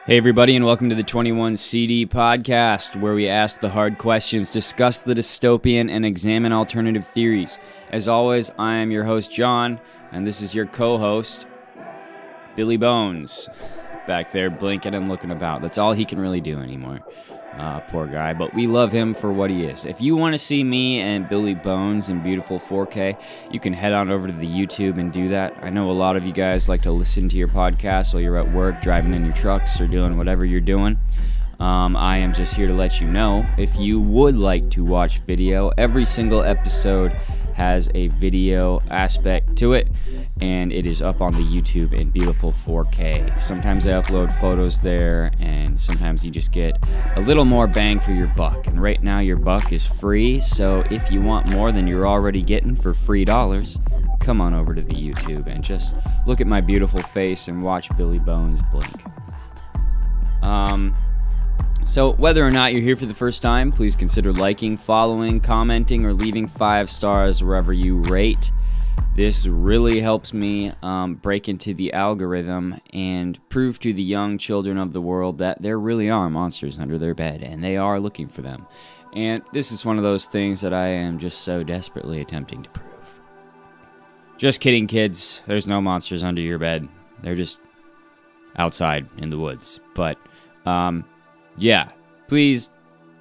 Hey everybody, and welcome to the 21 CD podcast, where we ask the hard questions, discuss the dystopian, and examine alternative theories. As always, I am your host, John, and this is your co-host, Billy Bones. Back there blinking and looking about. That's all he can really do anymore. Poor guy, but we love him for what he is. If you want to see me and Billy Bones in beautiful 4K, you can head on over to the YouTube and do that. I know a lot of you guys like to listen to your podcast while you're at work, driving in your trucks, or doing whatever you're doing. I am just here to let you know, if you would like to watch video, every single episode has a video aspect to it, and it is up on the YouTube in beautiful 4K. Sometimes I upload photos there, and sometimes you just get a little more bang for your buck. And right now your buck is free, so if you want more than you're already getting for free dollars, come on over to the YouTube and just look at my beautiful face and watch Billy Bones blink. So whether or not you're here for the first time, please consider liking, following, commenting, or leaving 5 stars wherever you rate. This really helps me break into the algorithm and prove to the young children of the world that there really are monsters under their bed, and they are looking for them. And this is one of those things that I am just so desperately attempting to prove. Just kidding, kids. There's no monsters under your bed. They're just outside in the woods. But, yeah, please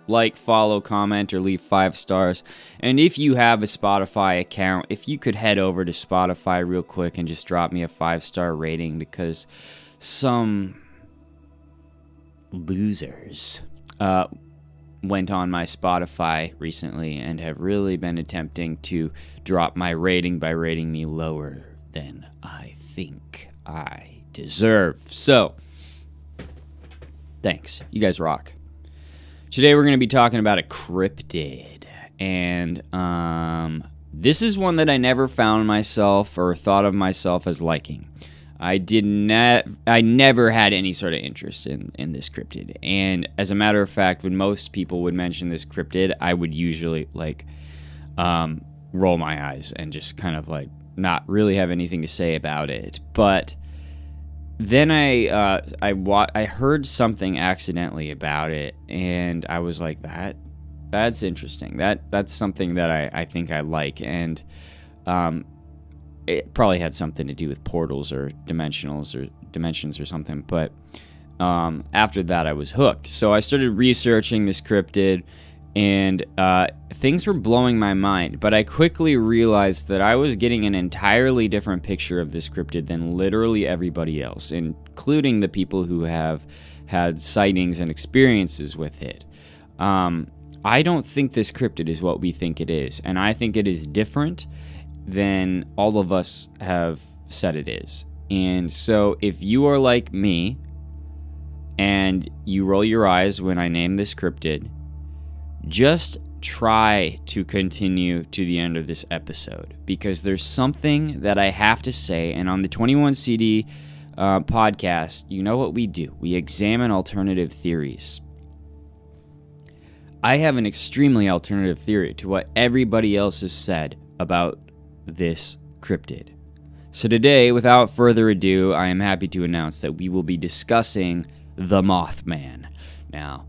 like, follow, comment, or leave 5 stars. And if you have a Spotify account, if you could head over to Spotify real quick and just drop me a 5-star rating, because some losers went on my Spotify recently and have really been attempting to drop my rating by rating me lower than I think I deserve. So, thanks. You guys rock. Today we're going to be talking about a cryptid, and this is one that I never found myself or thought of myself as liking. I never had any sort of interest in this cryptid, and as a matter of fact, when most people would mention this cryptid, I would usually roll my eyes and just kind of not really have anything to say about it. But then I heard something accidentally about it, and I was like, that's interesting. That's something that I think I like, and it probably had something to do with portals or dimensions or something. But after that, I was hooked. So I started researching this cryptid, and things were blowing my mind, but I quickly realized that I was getting an entirely different picture of this cryptid than literally everybody else, including the people who have had sightings and experiences with it. I don't think this cryptid is what we think it is, and I think it is different than all of us have said it is. And so if you are like me, and you roll your eyes when I name this cryptid, just try to continue to the end of this episode, because there's something that I have to say. And on the 21 CD podcast, you know what we do. We examine alternative theories. I have an extremely alternative theory to what everybody else has said about this cryptid. So today, without further ado, I am happy to announce that we will be discussing the Mothman. Now,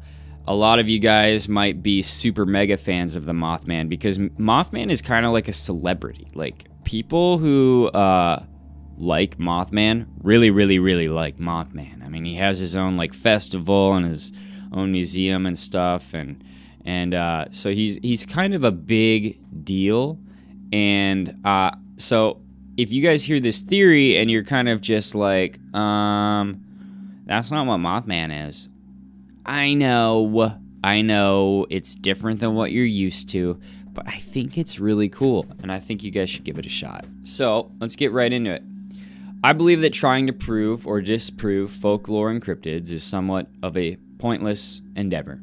a lot of you guys might be super mega fans of the Mothman because Mothman is kind of like a celebrity. Like, people who like Mothman really, really, really like Mothman. I mean, he has his own like festival and his own museum and stuff, and so he's kind of a big deal. And so if you guys hear this theory and you're kind of just like, that's not what Mothman is. I know it's different than what you're used to, but I think it's really cool, and I think you guys should give it a shot. So let's get right into it. I believe that trying to prove or disprove folklore and cryptids is somewhat of a pointless endeavor.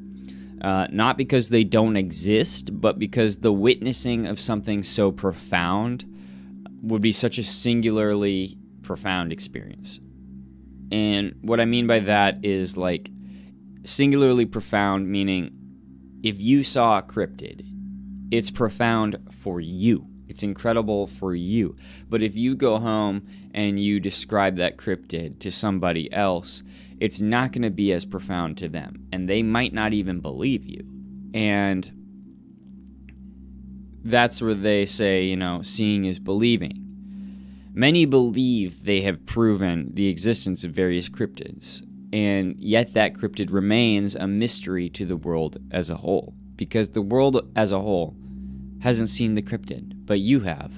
Not because they don't exist, but because the witnessing of something so profound would be such a singularly profound experience. And what I mean by that is, like, singularly profound, meaning if you saw a cryptid, it's profound for you. It's incredible for you. But if you go home and you describe that cryptid to somebody else, it's not going to be as profound to them. And they might not even believe you. And that's where they say, you know, seeing is believing. Many believe they have proven the existence of various cryptids, and yet that cryptid remains a mystery to the world as a whole, because the world as a whole hasn't seen the cryptid, but you have,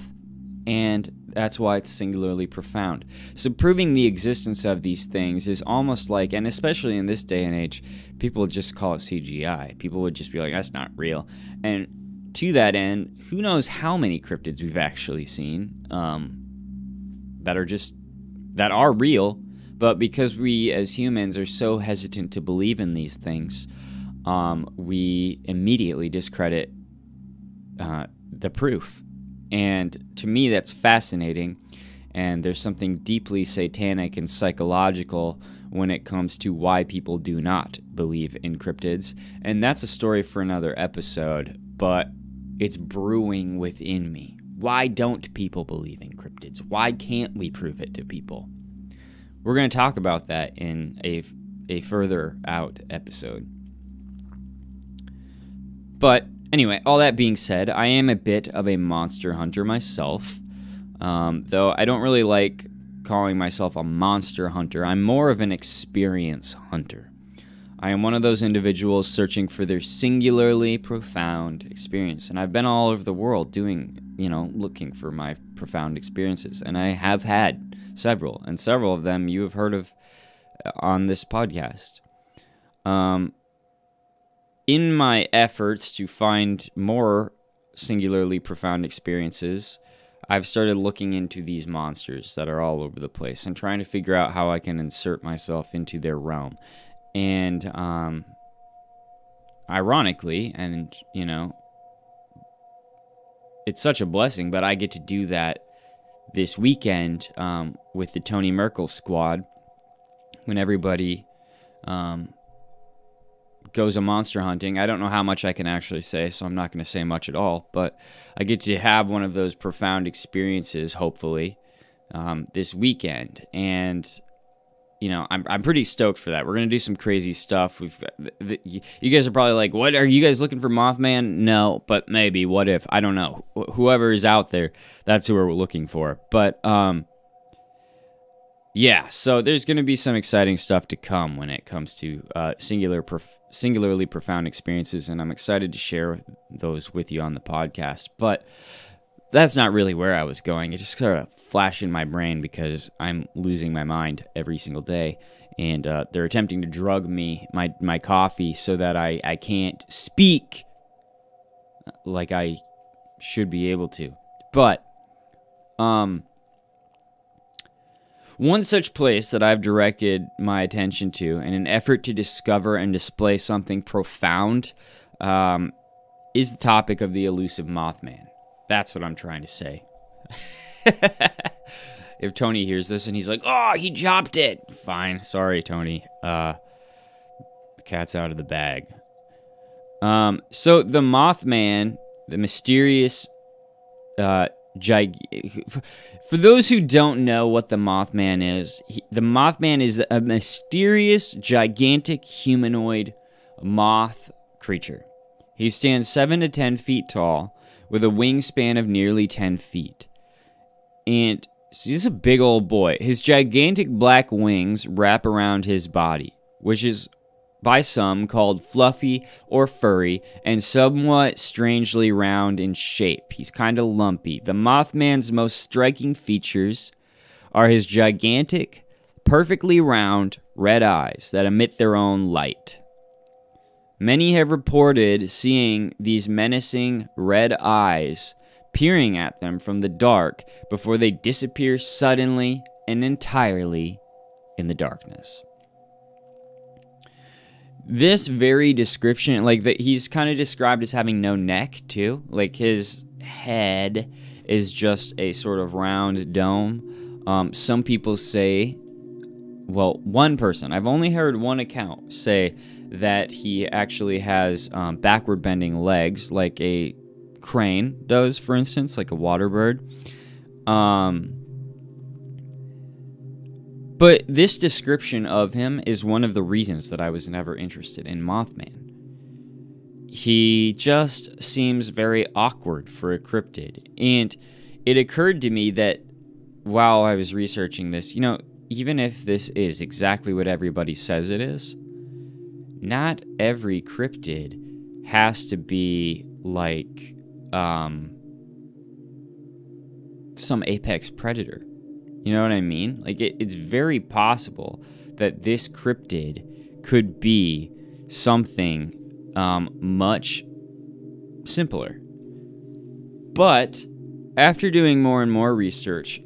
and that's why it's singularly profound. So proving the existence of these things is almost like, and especially in this day and age, people would just call it CGI. People would just be like, that's not real. And to that end, who knows how many cryptids we've actually seen that are real, but because we as humans are so hesitant to believe in these things, we immediately discredit the proof. And to me, that's fascinating, and there's something deeply satanic and psychological when it comes to why people do not believe in cryptids, and that's a story for another episode, but it's brewing within me. Why don't people believe in cryptids? Why can't we prove it to people? We're going to talk about that in a further out episode. But anyway, all that being said, I am a bit of a monster hunter myself, though I don't really like calling myself a monster hunter. I'm more of an experience hunter. I am one of those individuals searching for their singularly profound experience, and I've been all over the world looking for my profound experiences, and I have had several, and several of them you have heard of on this podcast. In my efforts to find more singularly profound experiences, I've started looking into these monsters that are all over the place and trying to figure out how I can insert myself into their realm. And ironically, and it's such a blessing, but I get to do that this weekend with the Tony Merkel squad when everybody goes a monster hunting. I don't know how much I can actually say, so I'm not going to say much at all, but I get to have one of those profound experiences, hopefully, this weekend. And I'm pretty stoked for that. We're going to do some crazy stuff. You guys are probably like, what, are you guys looking for Mothman? No, but maybe, what if? I don't know. Whoever is out there, that's who we're looking for. But, yeah, so there's going to be some exciting stuff to come when it comes to singularly profound experiences, and I'm excited to share those with you on the podcast. But that's not really where I was going. It just sort of flashed in my brain because I'm losing my mind every single day, and they're attempting to drug me my coffee so that I can't speak like I should be able to. But one such place that I've directed my attention to in an effort to discover and display something profound is the topic of the elusive Mothman. That's what I'm trying to say. If Tony hears this and he's like, oh, he dropped it. Fine. Sorry, Tony. The cat's out of the bag. So the Mothman, the mysterious, for those who don't know what the Mothman is, the Mothman is a mysterious, gigantic humanoid moth creature. He stands 7 to 10 feet tall, with a wingspan of nearly 10 feet. And he's a big old boy. His gigantic black wings wrap around his body, which is by some called fluffy or furry and somewhat strangely round in shape. He's kind of lumpy. The Mothman's most striking features are his gigantic, perfectly round red eyes that emit their own light. Many have reported seeing these menacing red eyes peering at them from the dark before they disappear suddenly and entirely in the darkness. This very description, like that, he's kind of described as having no neck too. Like his head is just a sort of round dome. Some people say, well, one person, I've only heard one account say that he actually has backward bending legs like a crane does, for instance, like a water bird. But this description of him is one of the reasons that I was never interested in Mothman. He just seems very awkward for a cryptid. And it occurred to me that while I was researching this, you know, even if this is exactly what everybody says it is, not every cryptid has to be like some apex predator. You know what I mean? Like, it's very possible that this cryptid could be something much simpler. But after doing more and more research,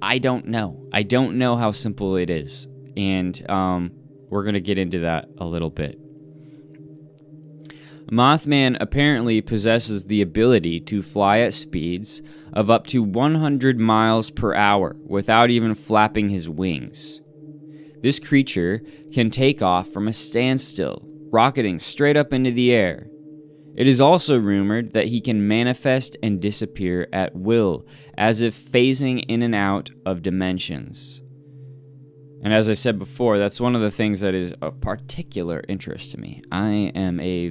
I don't know. I don't know how simple it is. And we're going to get into that a little bit. Mothman apparently possesses the ability to fly at speeds of up to 100 miles per hour without even flapping his wings. This creature can take off from a standstill, rocketing straight up into the air. It is also rumored that he can manifest and disappear at will, as if phasing in and out of dimensions. And as I said before, that's one of the things that is of particular interest to me. I am a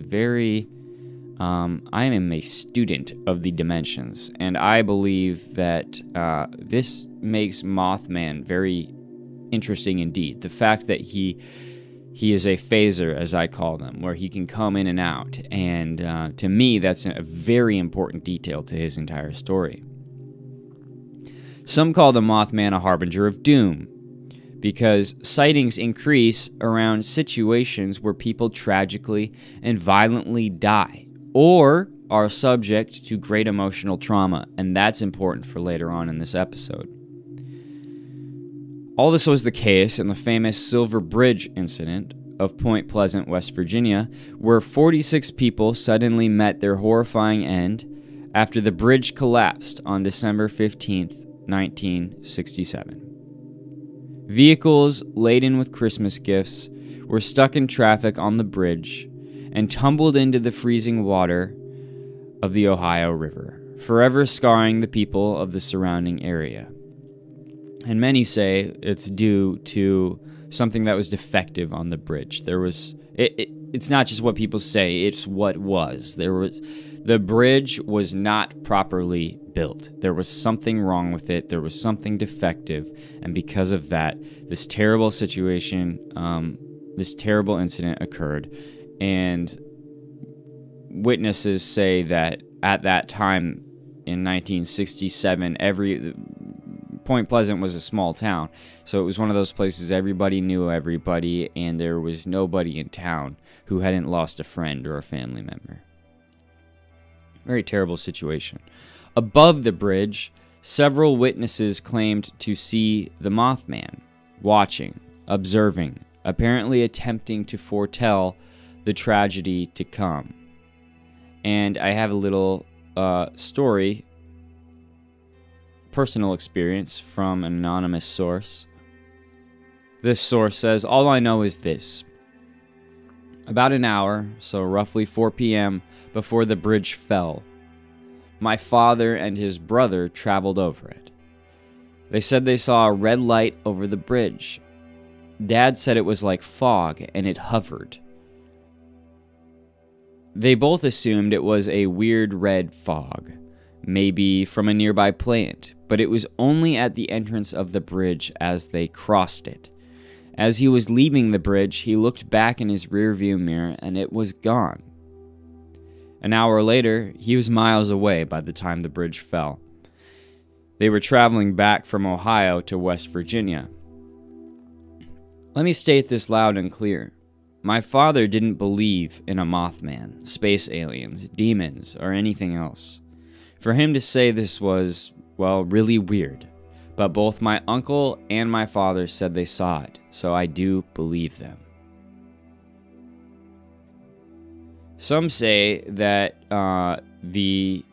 student of the dimensions, and I believe that this makes Mothman very interesting indeed. The fact that he is a phaser, as I call them, where he can come in and out, and to me, that's a very important detail to his entire story. Some call the Mothman a harbinger of doom, because sightings increase around situations where people tragically and violently die, or are subject to great emotional trauma, and that's important for later on in this episode. All this was the case in the famous Silver Bridge incident of Point Pleasant, West Virginia, where 46 people suddenly met their horrifying end after the bridge collapsed on December 15th, 1967. Vehicles laden with Christmas gifts were stuck in traffic on the bridge and tumbled into the freezing water of the Ohio River, forever scarring the people of the surrounding area. And many say it's due to something that was defective on the bridge. It's not just what people say, it's what was. The bridge was not properly built. There was something wrong with it. There was something defective. And because of that, this terrible situation, this terrible incident occurred. And witnesses say that at that time in 1967, Point Pleasant was a small town. So it was one of those places everybody knew everybody, and there was nobody in town who hadn't lost a friend or a family member. Very terrible situation. Above the bridge, several witnesses claimed to see the Mothman, watching, observing, apparently attempting to foretell the tragedy to come. And I have a little story, personal experience from an anonymous source. This source says, "All I know is this. About an hour, so roughly 4 p.m., before the bridge fell, my father and his brother traveled over it. They said they saw a red light over the bridge. Dad said it was like fog and it hovered. They both assumed it was a weird red fog, maybe from a nearby plant, but it was only at the entrance of the bridge as they crossed it. As he was leaving the bridge, he looked back in his rearview mirror and it was gone. An hour later, he was miles away by the time the bridge fell. They were traveling back from Ohio to West Virginia. Let me state this loud and clear. My father didn't believe in a Mothman, space aliens, demons, or anything else. For him to say this was, well, really weird. But both my uncle and my father said they saw it, so I do believe them. Some say that the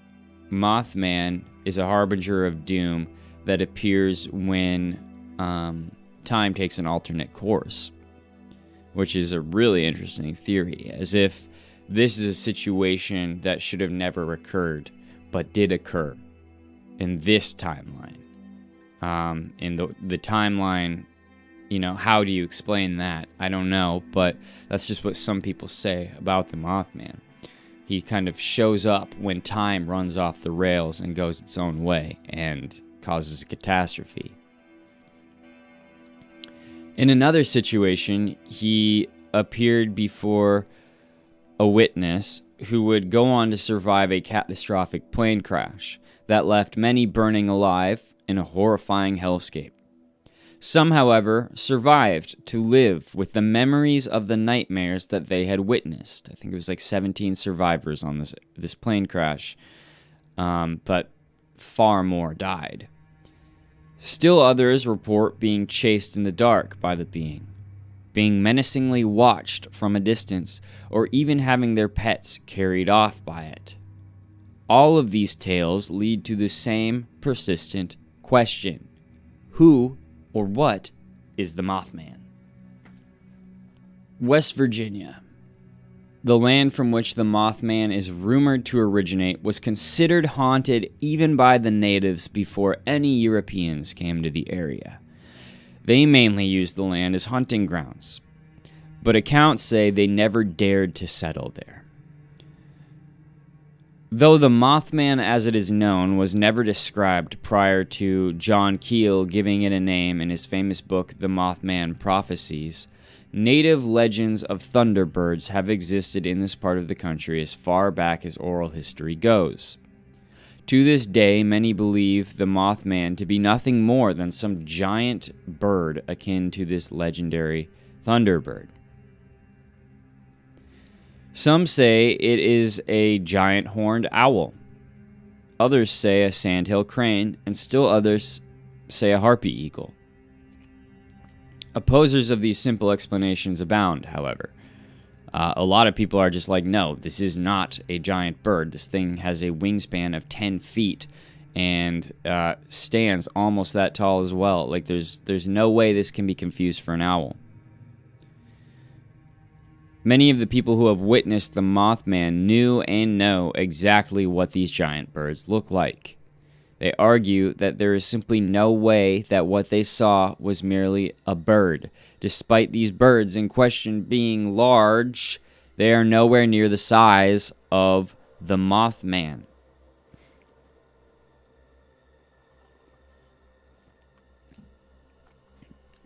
Mothman is a harbinger of doom that appears when time takes an alternate course, which is a really interesting theory, as if this is a situation that should have never occurred, but did occur in this timeline. In the timeline, how do you explain that? I don't know, but that's just what some people say about the Mothman. He kind of shows up when time runs off the rails and goes its own way and causes a catastrophe. In another situation, he appeared before a witness who would go on to survive a catastrophic plane crash that left many burning alive in a horrifying hellscape. Some, however, survived to live with the memories of the nightmares that they had witnessed. I think it was like 17 survivors on this plane crash, but far more died. Still others report being chased in the dark by the being menacingly watched from a distance, or even having their pets carried off by it. All of these tales lead to the same persistent question: who or what is the Mothman? West Virginia. The land from which the Mothman is rumored to originate was considered haunted even by the natives before any Europeans came to the area. They mainly used the land as hunting grounds, but accounts say they never dared to settle there. Though the Mothman as it is known was never described prior to John Keel giving it a name in his famous book, The Mothman Prophecies, native legends of thunderbirds have existed in this part of the country as far back as oral history goes. To this day, many believe the Mothman to be nothing more than some giant bird akin to this legendary thunderbird. Some say it is a giant horned owl. Others say a sandhill crane, and still others say a harpy eagle. Opposers of these simple explanations abound, however. A lot of people are just like, no, this is not a giant bird. This thing has a wingspan of 10 feet and stands almost that tall as well. Like, there's no way this can be confused for an owl. Many of the people who have witnessed the Mothman knew and know exactly what these giant birds look like. They argue that there is simply no way that what they saw was merely a bird. Despite these birds in question being large, they are nowhere near the size of the Mothman.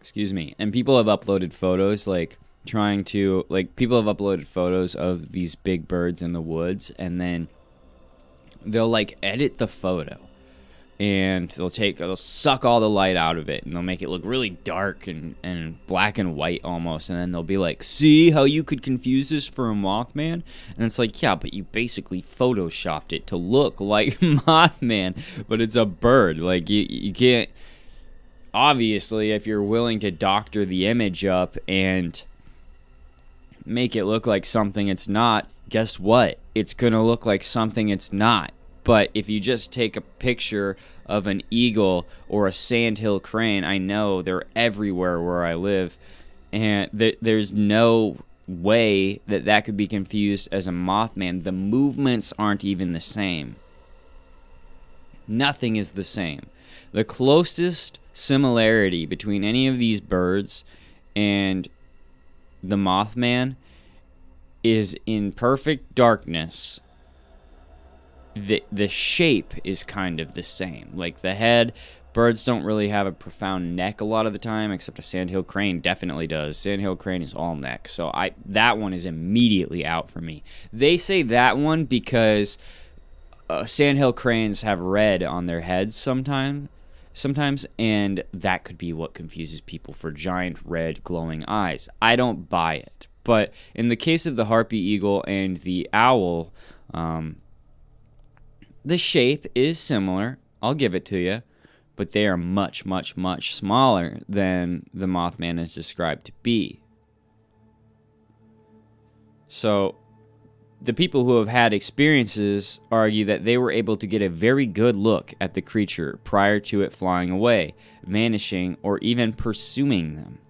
Excuse me. And people have uploaded photos, people have uploaded photos of these big birds in the woods, and then they'll edit the photo. And they'll suck all the light out of it, and they'll make it look really dark and black and white almost, and then they'll be like, see how you could confuse this for a Mothman? And it's like, yeah, but you basically photoshopped it to look like Mothman, but it's a bird. Like, you can't, obviously, if you're willing to doctor the image up and make it look like something it's not, guess what? It's gonna look like something it's not. But if you just take a picture of an eagle or a sandhill crane, I know they're everywhere where I live, and there's no way that could be confused as a Mothman. The movements aren't even the same. Nothing is the same. The closest similarity between any of these birds and the Mothman is in perfect darkness. The shape is kind of the same. Like the head, birds don't really have a profound neck a lot of the time, except a sandhill crane definitely does. Sandhill crane is all neck, so that one is immediately out for me. They say that one because sandhill cranes have red on their heads sometimes, and that could be what confuses people for giant red glowing eyes. I don't buy it. But in the case of the harpy eagle and the owl, the shape is similar. I'll give it to you. But they are much, much, much smaller than the Mothman is described to be. So the people who have had experiences argue that they were able to get a very good look at the creature prior to it flying away, vanishing, or even pursuing them.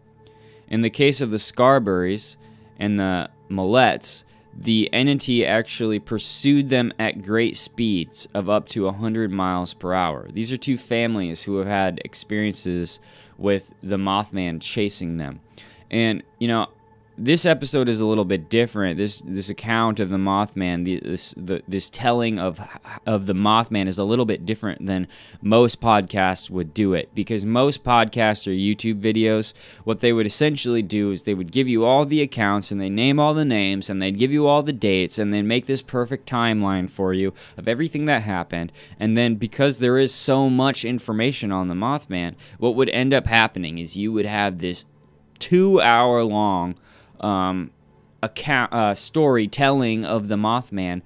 In the case of the Scarberries and the Millettes, the entity actually pursued them at great speeds of up to 100 miles per hour. These are two families who have had experiences with the Mothman chasing them. And, you know, this episode is a little bit different. This account of the Mothman, this telling of the Mothman is a little bit different than most podcasts would do it, because most podcasts or YouTube videos, what they would essentially do is they would give you all the accounts and they name all the names and they'd give you all the dates and then make this perfect timeline for you of everything that happened. And then because there is so much information on the Mothman, what would end up happening is you would have this 2-hour-long storytelling of the Mothman,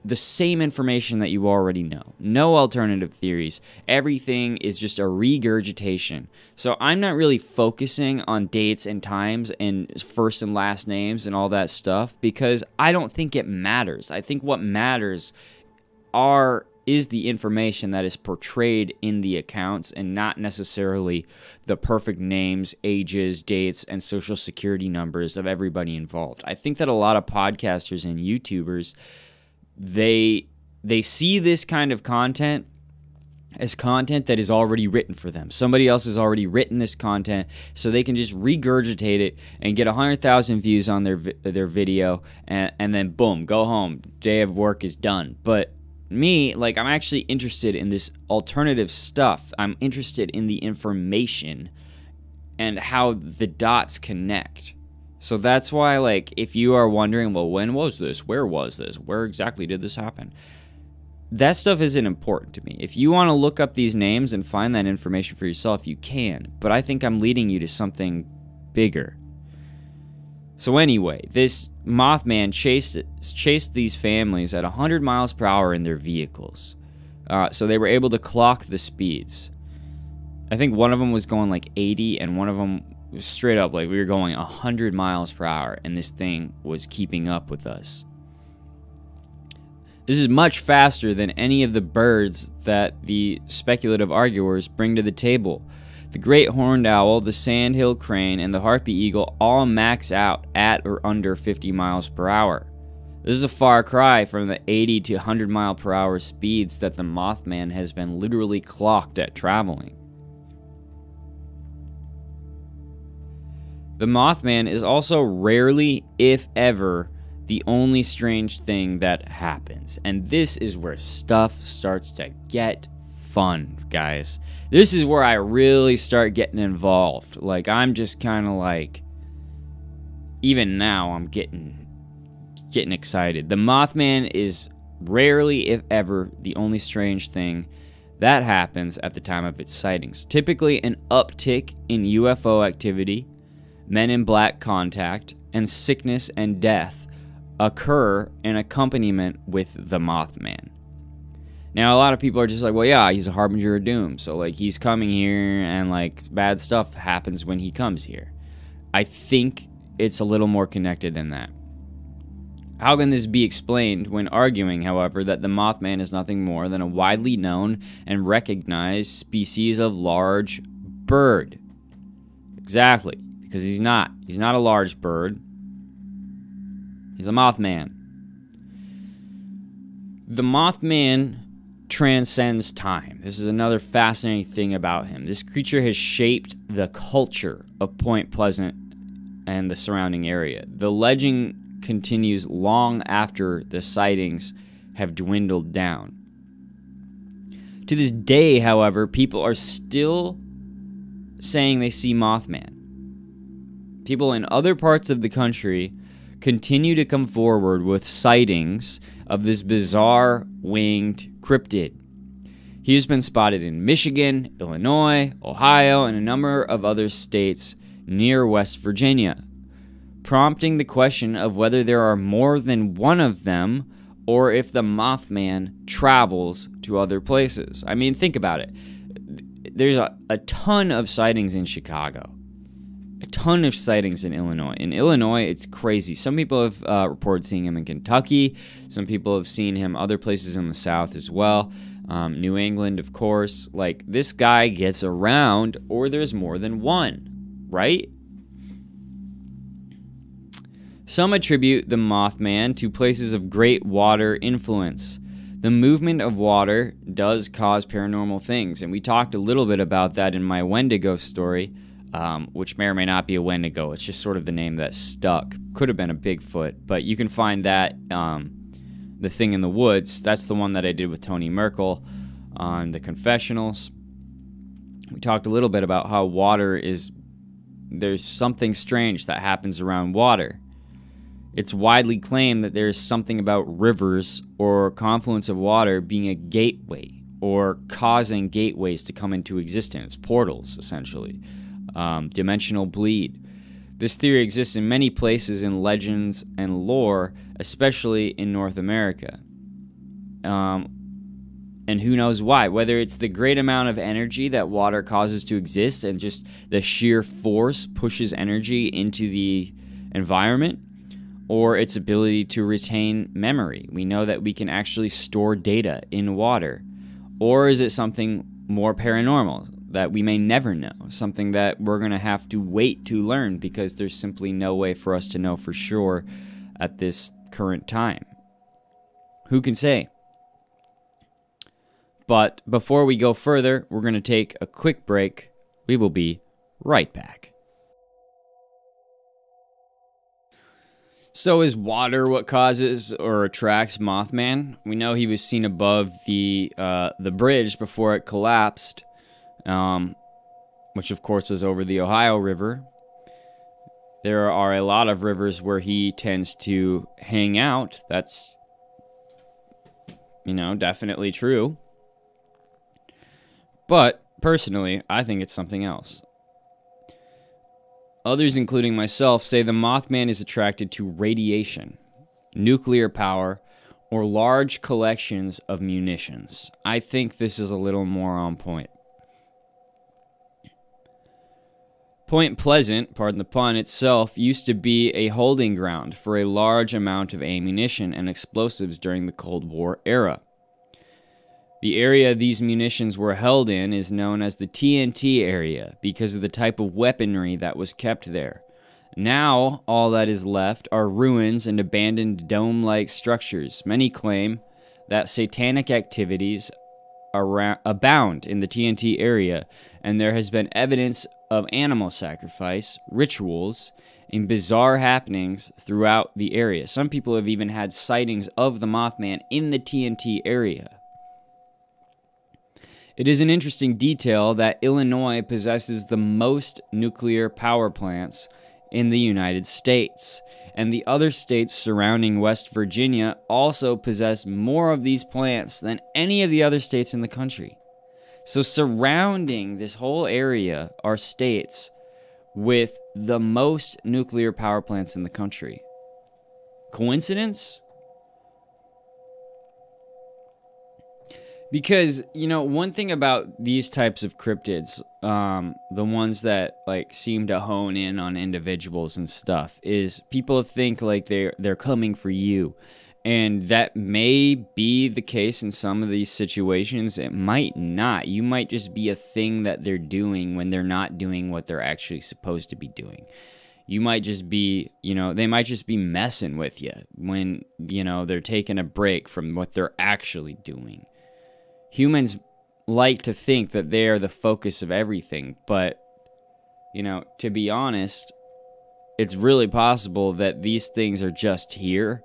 the same information that you already know. No alternative theories. Everything is just a regurgitation. So I'm not really focusing on dates and times and first and last names and all that stuff, because I don't think it matters. I think what matters is the information that is portrayed in the accounts, and not necessarily the perfect names, ages, dates, and social security numbers of everybody involved. I think that a lot of podcasters and YouTubers, they see this kind of content as content that is already written for them. Somebody else has already written this content, so they can just regurgitate it and get 100,000 views on their video, and then boom, go home. Day of work is done. But me, like, I'm actually interested in this alternative stuff. I'm interested in the information and how the dots connect. So that's why, like, if you are wondering, well, when was this? Where was this? Where exactly did this happen? That stuff isn't important to me. If you want to look up these names and find that information for yourself, you can. But I think I'm leading you to something bigger. So anyway, this Mothman chased these families at 100 miles per hour in their vehicles. So they were able to clock the speeds. I think one of them was going like 80, and one of them was straight up like we were going 100 miles per hour, and this thing was keeping up with us. This is much faster than any of the birds that the speculative arguers bring to the table. The great horned owl, the sandhill crane, and the harpy eagle all max out at or under 50 miles per hour. This is a far cry from the 80 to 100 mile per hour speeds that the Mothman has been literally clocked at traveling. The Mothman is also rarely, if ever, the only strange thing that happens. And this is where stuff starts to get fun, guys. This is where I really start getting involved. Like, I'm just kind of like, even now I'm getting excited. The Mothman is rarely, if ever, the only strange thing that happens at the time of its sightings. Typically an uptick in UFO activity, men in black contact, and sickness and death occur in accompaniment with the Mothman. Now, a lot of people are just like, well, yeah, he's a harbinger of doom. So, like, he's coming here and, like, bad stuff happens when he comes here. I think it's a little more connected than that. How can this be explained when arguing, however, that the Mothman is nothing more than a widely known and recognized species of large bird? Exactly, because he's not. He's not a large bird. He's a Mothman. The Mothman transcends time. This is another fascinating thing about him. This creature has shaped the culture of Point Pleasant and the surrounding area. The legend continues long after the sightings have dwindled down. To this day, however, people are still saying they see Mothman. People in other parts of the country continue to come forward with sightings of this bizarre winged cryptid. He has been spotted in Michigan, Illinois, Ohio, and a number of other states near West Virginia, prompting the question of whether there are more than one of them or if the Mothman travels to other places. I mean, think about it. There's a ton of sightings in Chicago. A ton of sightings in Illinois. In Illinois, it's crazy. Some people have reported seeing him in Kentucky. Some people have seen him other places in the South as well. New England, of course. Like, this guy gets around, or there's more than one, right? Some attribute the Mothman to places of great water influence. The movement of water does cause paranormal things, and we talked a little bit about that in my Wendigo story, which may or may not be a Wendigo. It's just sort of the name that stuck. Could have been a Bigfoot, but you can find that, The Thing in the Woods. That's the one that I did with Tony Merkel on the Confessionals. We talked a little bit about how there's something strange that happens around water. It's widely claimed that there's something about rivers or confluence of water being a gateway or causing gateways to come into existence, portals, essentially. Dimensional bleed. This theory exists in many places in legends and lore, especially in North America. And who knows why? Whether it's the great amount of energy that water causes to exist and just the sheer force pushes energy into the environment, or its ability to retain memory. We know that we can actually store data in water. Or is it something more paranormal that we may never know, something that we're going to have to wait to learn because there's simply no way for us to know for sure at this current time? Who can say? But before we go further, we're going to take a quick break. We will be right back. So is water what causes or attracts Mothman? We know he was seen above the bridge before it collapsed, which of course was over the Ohio River. There are a lot of rivers where he tends to hang out. That's, definitely true. But personally, I think it's something else. Others, including myself, say the Mothman is attracted to radiation, nuclear power, or large collections of munitions. I think this is a little more on point. Point Pleasant, pardon the pun, itself used to be a holding ground for a large amount of ammunition and explosives during the Cold War era. The area these munitions were held in is known as the TNT area because of the type of weaponry that was kept there. Now, all that is left are ruins and abandoned dome-like structures. Many claim that satanic activities abound in the TNT area, and there has been evidence of animal sacrifice, rituals, and bizarre happenings throughout the area. Some people have even had sightings of the Mothman in the TNT area. It is an interesting detail that Illinois possesses the most nuclear power plants in the United States, and the other states surrounding West Virginia also possess more of these plants than any of the other states in the country. So surrounding this whole area are states with the most nuclear power plants in the country. Coincidence? Because, one thing about these types of cryptids, the ones that, seem to hone in on individuals and stuff, is people think, they're coming for you. And that may be the case in some of these situations. It might not. You might just be a thing that they're doing when they're not doing what they're actually supposed to be doing. You might just be, they might just be messing with you when, they're taking a break from what they're actually doing. Humans like to think that they are the focus of everything, but, to be honest, it's really possible that these things are just here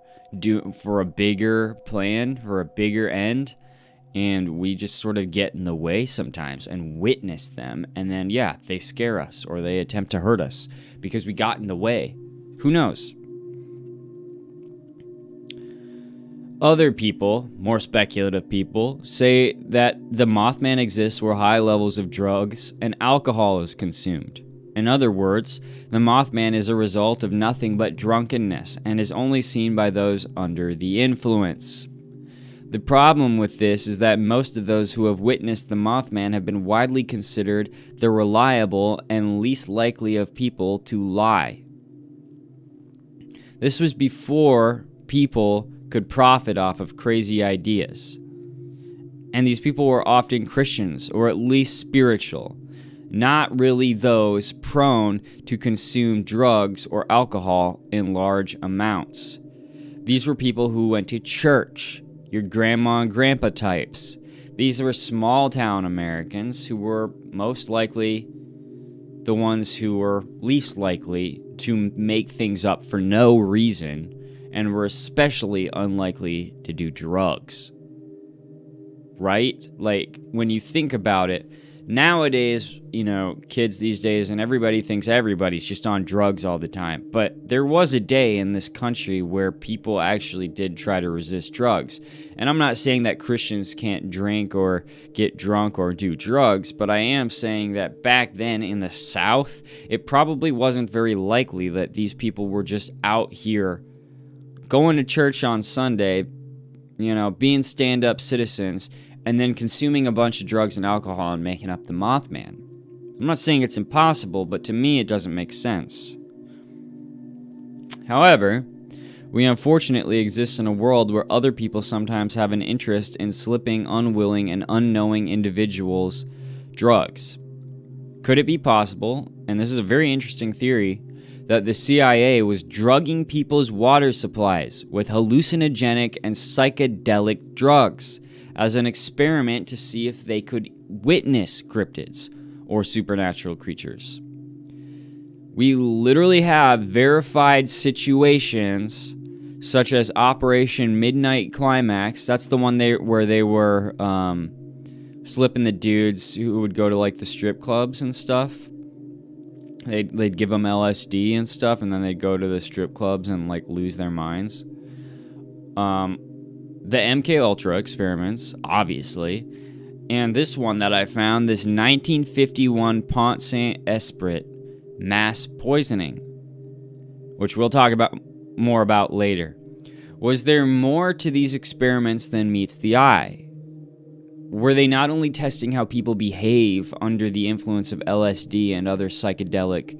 for a bigger plan, for a bigger end, and we just sort of get in the way sometimes and witness them, and then, they scare us or they attempt to hurt us because we got in the way. Who knows? Other people, more speculative people, say that the Mothman exists where high levels of drugs and alcohol is consumed. In other words, the Mothman is a result of nothing but drunkenness and is only seen by those under the influence. The problem with this is that most of those who have witnessed the Mothman have been widely considered the reliable and least likely of people to lie. This was before people could profit off of crazy ideas. And these people were often Christians, or at least spiritual, not really those prone to consume drugs or alcohol in large amounts. These were people who went to church, your grandma and grandpa types. These were small town Americans who were most likely the ones who were least likely to make things up for no reason and were especially unlikely to do drugs. Right? Like, when you think about it, nowadays, kids these days and everybody thinks everybody's just on drugs all the time. But there was a day in this country where people actually did try to resist drugs. And I'm not saying that Christians can't drink or get drunk or do drugs, but I am saying that back then in the South, it probably wasn't very likely that these people were just out here going to church on Sunday, being stand-up citizens, and then consuming a bunch of drugs and alcohol and making up the Mothman. I'm not saying it's impossible, but to me it doesn't make sense. However, we unfortunately exist in a world where other people sometimes have an interest in slipping unwilling and unknowing individuals drugs. Could it be possible, and this is a very interesting theory, that the CIA was drugging people's water supplies with hallucinogenic and psychedelic drugs as an experiment to see if they could witness cryptids or supernatural creatures? We literally have verified situations such as Operation Midnight Climax. That's the one where they were slipping the dudes who would go to like the strip clubs and stuff. They'd give them LSD and stuff, and then they'd go to the strip clubs and like lose their minds. The MK Ultra experiments, obviously, and this one that I found, this 1951 Pont Saint-Esprit mass poisoning, which we'll talk more about later. Was there more to these experiments than meets the eye? Were they not only testing how people behave under the influence of LSD and other psychedelic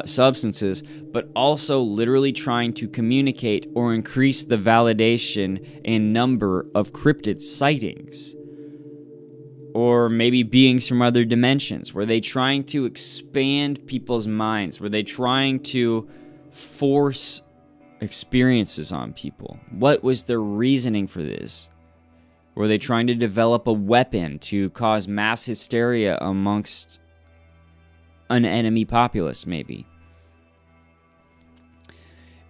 substances, but also literally trying to communicate or increase the validation and number of cryptid sightings? Or maybe beings from other dimensions? Were they trying to expand people's minds? Were they trying to force experiences on people? What was their reasoning for this? Were they trying to develop a weapon to cause mass hysteria amongst an enemy populace, maybe?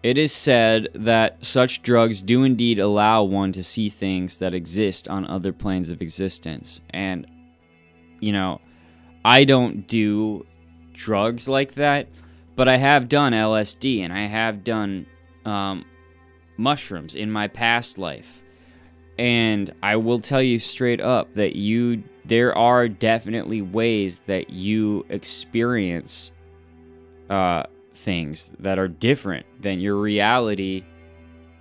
It is said that such drugs do indeed allow one to see things that exist on other planes of existence. And, I don't do drugs like that, but I have done LSD and I have done mushrooms in my past life. And I will tell you straight up that there are definitely ways that you experience things that are different than your reality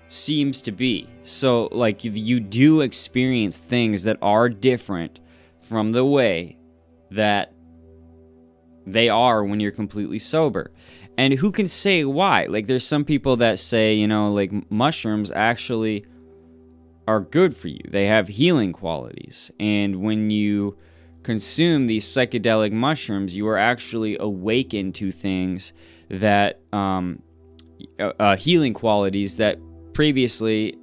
seems to be. So, like, you do experience things that are different from the way that they are when you're completely sober. And who can say why? Like, there's some people that say, like, mushrooms actually are good for you. They have healing qualities. And when you consume these psychedelic mushrooms, you are actually awakened to things that healing qualities that previously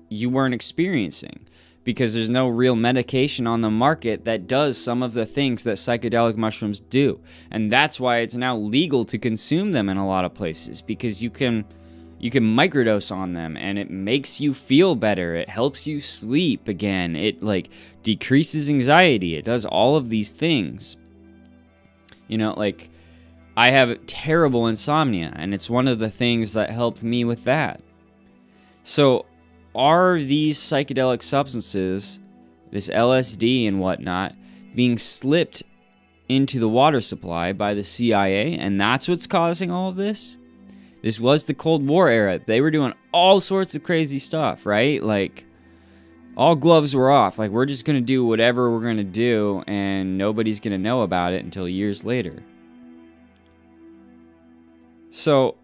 you weren't experiencing, because there's no real medication on the market that does some of the things that psychedelic mushrooms do. And that's why it's now legal to consume them in a lot of places, because you can microdose on them and it makes you feel better. It helps you sleep again. It like decreases anxiety. It does all of these things. You know, like I have terrible insomnia, and it's one of the things that helped me with that. So are these psychedelic substances, this LSD and whatnot, being slipped into the water supply by the CIA, and that's what's causing all of this? This was the Cold War era. They were doing all sorts of crazy stuff, right? Like, all gloves were off. Like, we're just going to do whatever we're going to do, and nobody's going to know about it until years later. So,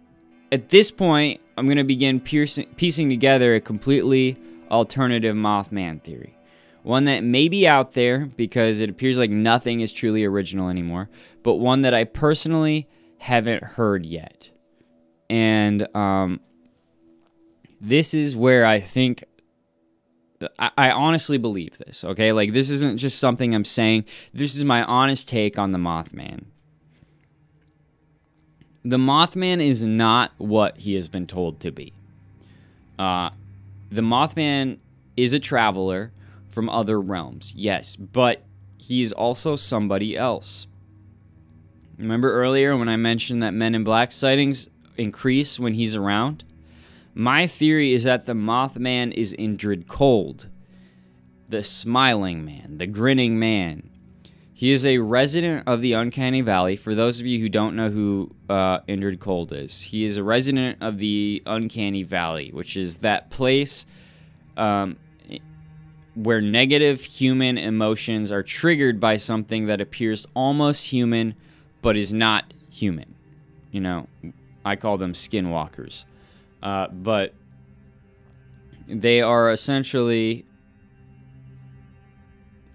at this point, I'm going to begin piecing together a completely alternative Mothman theory. One that may be out there because it appears like nothing is truly original anymore, but one that I personally haven't heard yet. And this is where I think, I honestly believe this, okay? Like, this isn't just something I'm saying. This is my honest take on the Mothman. The Mothman is not what he has been told to be. The Mothman is a traveler from other realms, yes, but he is also somebody else. Remember earlier when I mentioned that Men in Black sightings increase when he's around? My theory is that the Mothman is Indrid Cold, the Smiling Man, the Grinning Man. He is a resident of the Uncanny Valley. For those of you who don't know who Indrid Cold is, he is a resident of the Uncanny Valley, which is that place where negative human emotions are triggered by something that appears almost human but is not human. You know, I call them skinwalkers. But they are essentially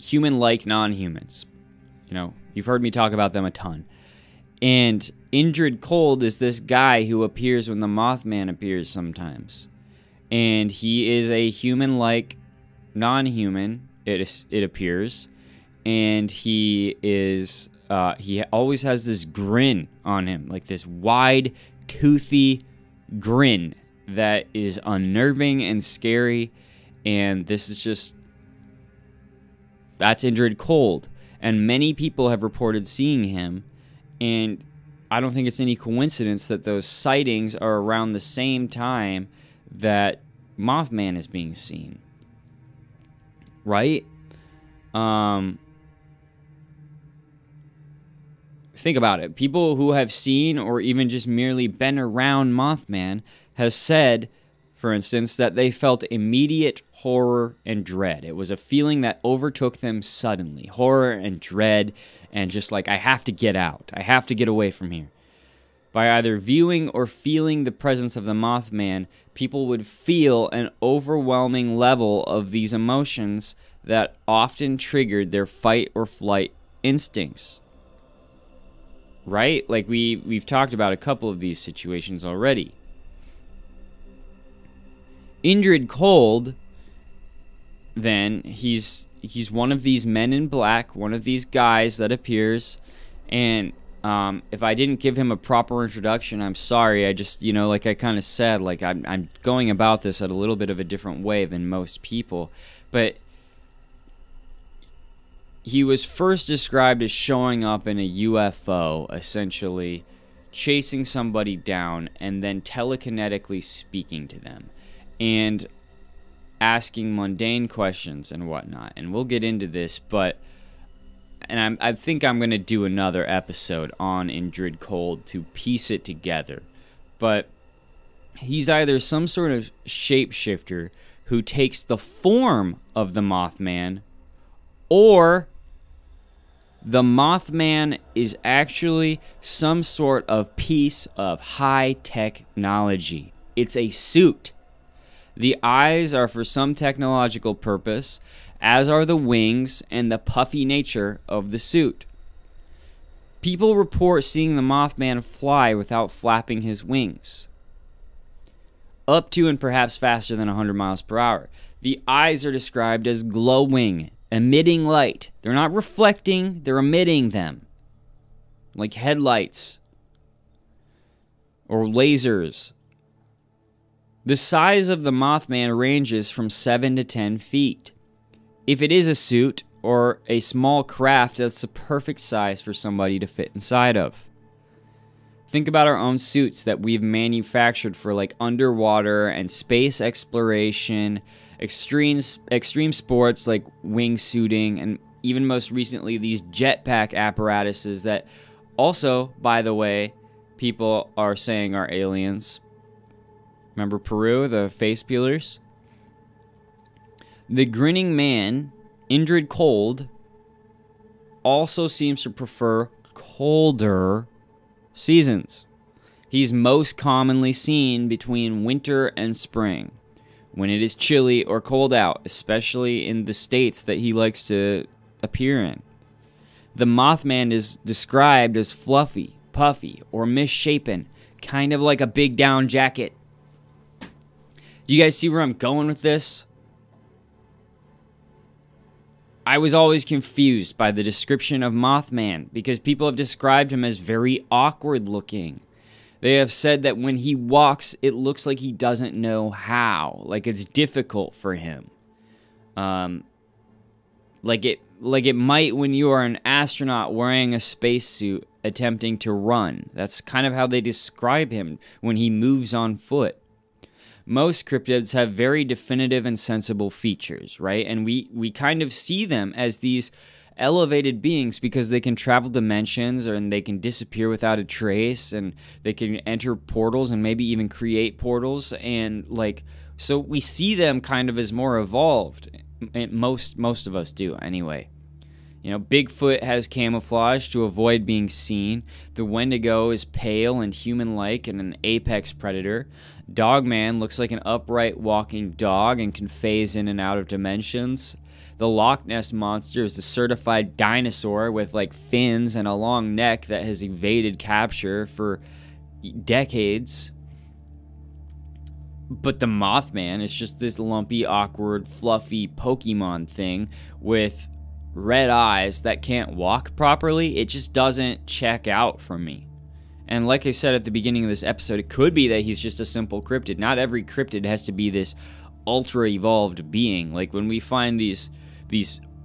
human-like non-humans. You know, you've heard me talk about them a ton. And Indrid Cold is this guy who appears when the Mothman appears sometimes. And he is a human-like non-human, it appears. And he is, he always has this grin on him, like this wide, toothy grin that is unnerving and scary. And this is just, that's Indrid Cold. And many people have reported seeing him, and I don't think it's any coincidence that those sightings are around the same time that Mothman is being seen. Right? Think about it. People who have seen or even just merely been around Mothman have said, for instance, that they felt immediate horror and dread. It was a feeling that overtook them suddenly. Horror and dread, and just like, I have to get out. I have to get away from here. By either viewing or feeling the presence of the Mothman, people would feel an overwhelming level of these emotions that often triggered their fight or flight instincts. Right? Like we've talked about a couple of these situations already. Indrid Cold, then, he's one of these men in black, one of these guys that appears, and if I didn't give him a proper introduction, I'm sorry. I just, you know, like I kind of said, like I'm going about this at a little bit of a different way than most people, but he was first described as showing up in a UFO, essentially chasing somebody down and then telekinetically speaking to them and asking mundane questions and whatnot. And we'll get into this, but I think I'm going to do another episode on Indrid Cold to piece it together. But he's either some sort of shapeshifter who takes the form of the Mothman, or the Mothman is actually some sort of piece of high technology. It's a suit. The eyes are for some technological purpose, as are the wings and the puffy nature of the suit. People report seeing the Mothman fly without flapping his wings, up to and perhaps faster than 100 miles per hour. The eyes are described as glowing, emitting light. They're not reflecting, they're emitting them, like headlights or lasers. The size of the Mothman ranges from 7 to 10 feet. If it is a suit or a small craft, that's the perfect size for somebody to fit inside of. Think about our own suits that we've manufactured for like underwater and space exploration, extreme sports like wingsuiting, and even most recently these jetpack apparatuses that also, by the way, people are saying are aliens. Remember Peru, the face peelers? The Grinning Man, Indrid Cold, also seems to prefer colder seasons. He's most commonly seen between winter and spring, when it is chilly or cold out, especially in the states that he likes to appear in. The Mothman is described as fluffy, puffy, or misshapen, kind of like a big down jacket. Do you guys see where I'm going with this? I was always confused by the description of Mothman because people have described him as very awkward looking. They have said that when he walks, it looks like he doesn't know how. Like it's difficult for him. Like it might when you are an astronaut wearing a spacesuit attempting to run. That's kind of how they describe him when he moves on foot. Most cryptids have very definitive and sensible features, right? And we kind of see them as these elevated beings because they can travel dimensions and they can disappear without a trace, and they can enter portals and maybe even create portals. And like, so we see them kind of as more evolved. And most of us do anyway. You know, Bigfoot has camouflage to avoid being seen. The Wendigo is pale and human-like and an apex predator. Dogman looks like an upright walking dog and can phase in and out of dimensions. The Loch Ness Monster is a certified dinosaur with like fins and a long neck that has evaded capture for decades. But the Mothman is just this lumpy, awkward, fluffy Pokemon thing with red eyes that can't walk properly. It just doesn't check out for me. And like I said at the beginning of this episode, it could be that he's just a simple cryptid. Not every cryptid has to be this ultra-evolved being. Like when we find these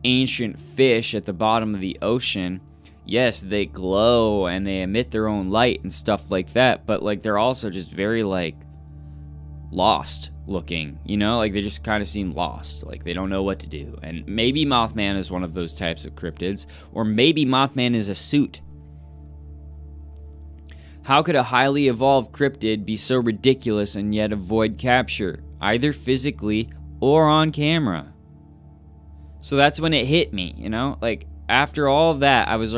ancient fish at the bottom of the ocean, yes, they glow and they emit their own light and stuff like that, but like they're also just very like lost looking, you know, like they just kind of seem lost, like they don't know what to do. And maybe Mothman is one of those types of cryptids, or maybe Mothman is a suit. How could a highly evolved cryptid be so ridiculous and yet avoid capture, either physically or on camera? So that's when it hit me, you know, like after all of that, I was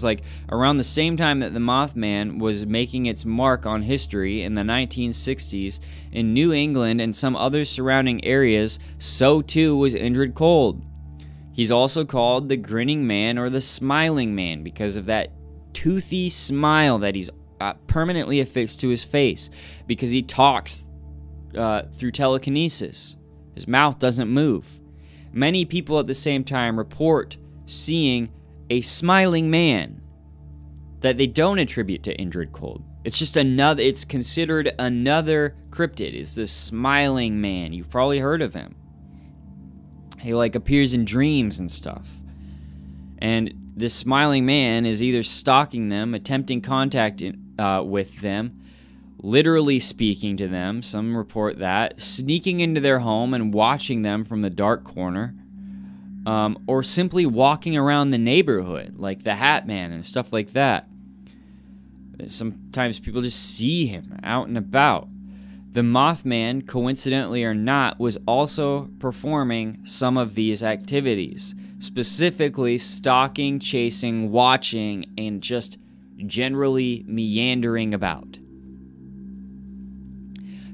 like around the same time that the Mothman was making its mark on history in the 1960s in New England and some other surrounding areas, so too was Indrid Cold. He's also called the Grinning Man or the Smiling Man because of that toothy smile that he's permanently affixed to his face, because he talks through telekinesis. His mouth doesn't move. Many people at the same time report seeing a smiling man that they don't attribute to Indrid Cold. It's just another, it's considered another cryptid. It's the Smiling Man. You've probably heard of him. He like appears in dreams and stuff. And this Smiling Man is either stalking them, attempting contact with them, literally speaking to them, some report that, sneaking into their home and watching them from the dark corner, or simply walking around the neighborhood, like the Hat Man and stuff like that. Sometimes people just see him out and about. The Mothman, coincidentally or not, was also performing some of these activities, specifically stalking, chasing, watching, and just generally meandering about.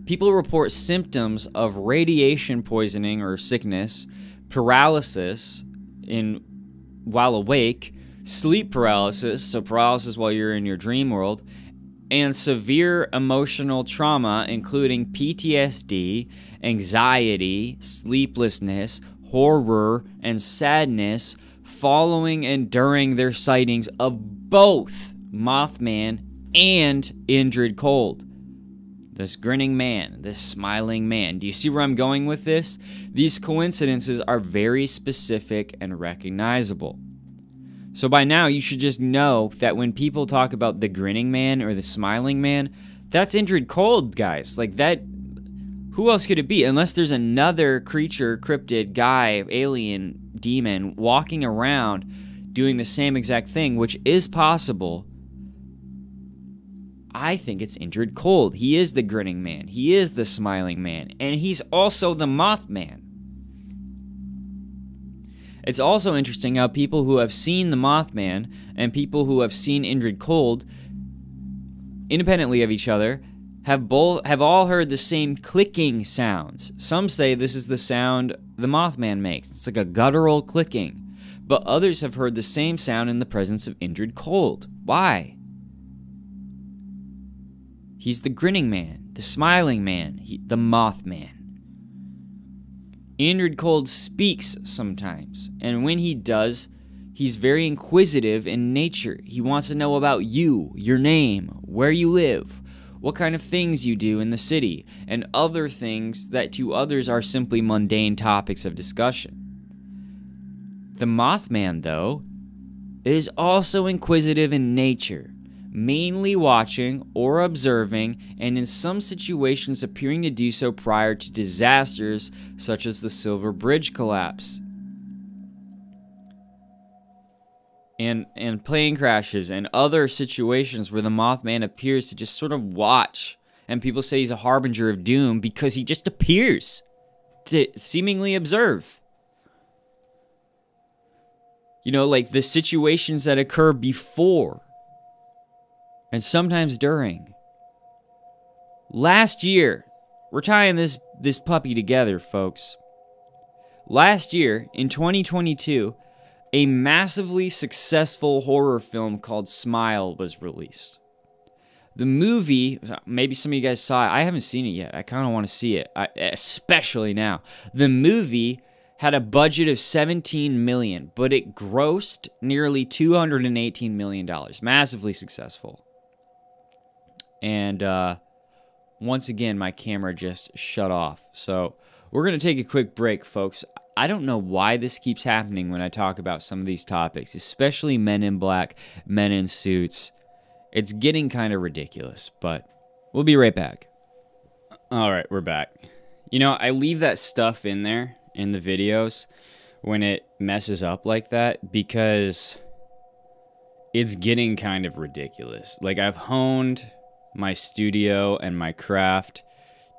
People report symptoms of radiation poisoning or sickness, paralysis while awake, sleep paralysis, so paralysis while you're in your dream world, and severe emotional trauma, including PTSD, anxiety, sleeplessness, horror, and sadness following and during their sightings of both Mothman and Indrid Cold. This grinning man, this smiling man. Do you see where I'm going with this? These coincidences are very specific and recognizable. So by now, you should just know that when people talk about the grinning man or the smiling man, that's Indrid Cold, guys. Like that, who else could it be? Unless there's another creature, cryptid, guy, alien, demon, walking around doing the same exact thing, which is possible. I think it's Indrid Cold. He is the grinning man. He is the smiling man. And he's also the Mothman. It's also interesting how people who have seen the Mothman and people who have seen Indrid Cold, independently of each other, have all heard the same clicking sounds. Some say this is the sound the Mothman makes. It's like a guttural clicking. But others have heard the same sound in the presence of Indrid Cold. Why? He's the grinning man, the smiling man, the Mothman. Indrid Cold speaks sometimes, and when he does, he's very inquisitive in nature. He wants to know about you, your name, where you live, what kind of things you do in the city, and other things that to others are simply mundane topics of discussion. The Mothman, though, is also inquisitive in nature, mainly watching or observing, and in some situations appearing to do so prior to disasters such as the Silver Bridge collapse and plane crashes and other situations where the Mothman appears to just sort of watch, and people say he's a harbinger of doom because he just appears to seemingly observe. You know, like the situations that occur before and sometimes during. Last year, we're tying this puppy together, folks. Last year, in 2022, a massively successful horror film called Smile was released. The movie, maybe some of you guys saw it. I haven't seen it yet. I kind of want to see it, especially now. The movie had a budget of $17 million, but it grossed nearly $218 million. Massively successful. And once again, my camera just shut off. So we're going to take a quick break, folks. I don't know why this keeps happening when I talk about some of these topics, especially men in black, men in suits. It's getting kind of ridiculous, but we'll be right back. All right, we're back. You know, I leave that stuff in there in the videos when it messes up like that because it's getting kind of ridiculous. Like, I've honed my studio and my craft